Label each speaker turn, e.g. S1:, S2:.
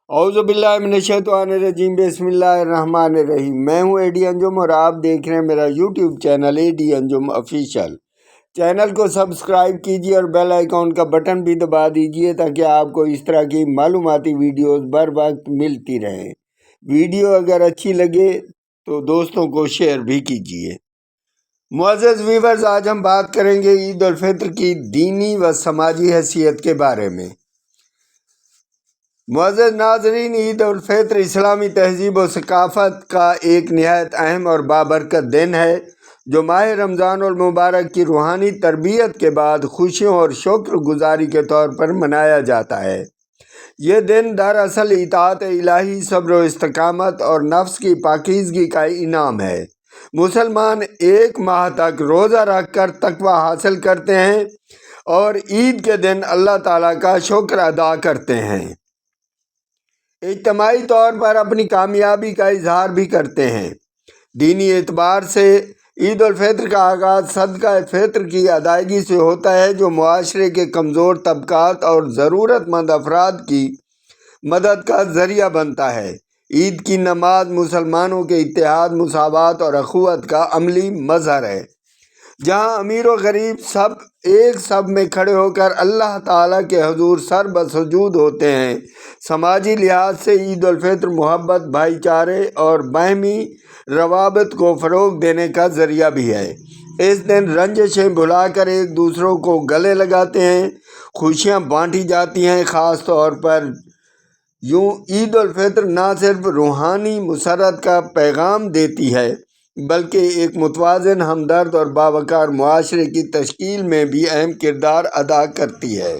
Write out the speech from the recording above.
S1: اعوذ باللہ من الشیطان الرجیم، بسم اللہ الرحمن الرحیم۔ میں ہوں اے ڈی انجم اور آپ دیکھ رہے ہیں میرا یوٹیوب چینل اے ڈی انجم آفیشیل۔ چینل کو سبسکرائب کیجیے اور بیل آئیکن کا بٹن بھی دبا دیجیے تاکہ آپ کو اس طرح کی معلوماتی ویڈیوز بر وقت ملتی رہیں۔ ویڈیو اگر اچھی لگے تو دوستوں کو شیئر بھی کیجیے۔ معزز ویورز، آج ہم بات کریں گے عید الفطر کی دینی و سماجی حیثیت کے بارے میں۔ معزز ناظرین، عید الفطر اسلامی تہذیب و ثقافت کا ایک نہایت اہم اور بابرکت دن ہے جو ماہ رمضان المبارک کی روحانی تربیت کے بعد خوشیوں اور شکر گزاری کے طور پر منایا جاتا ہے۔ یہ دن دراصل اطاعت الہی، صبر و استقامت اور نفس کی پاکیزگی کا انعام ہے۔ مسلمان ایک ماہ تک روزہ رکھ کر تقوی حاصل کرتے ہیں اور عید کے دن اللہ تعالیٰ کا شکر ادا کرتے ہیں۔ اجتماعی طور پر اپنی کامیابی کا اظہار بھی کرتے ہیں۔ دینی اعتبار سے عید الفطر کا آغاز صدقہ فطر کی ادائیگی سے ہوتا ہے جو معاشرے کے کمزور طبقات اور ضرورت مند افراد کی مدد کا ذریعہ بنتا ہے۔ عید کی نماز مسلمانوں کے اتحاد، مساوات اور اخوت کا عملی مظہر ہے، جہاں امیر و غریب سب ایک صف میں کھڑے ہو کر اللہ تعالیٰ کے حضور سر بسجود ہوتے ہیں۔ سماجی لحاظ سے عید الفطر محبت، بھائی چارے اور باہمی روابط کو فروغ دینے کا ذریعہ بھی ہے۔ اس دن رنجشیں بھلا کر ایک دوسروں کو گلے لگاتے ہیں، خوشیاں بانٹی جاتی ہیں۔ خاص طور پر یوں عید الفطر نہ صرف روحانی مسرت کا پیغام دیتی ہے بلکہ ایک متوازن، ہمدرد اور باوقار معاشرے کی تشکیل میں بھی اہم کردار ادا کرتی ہے۔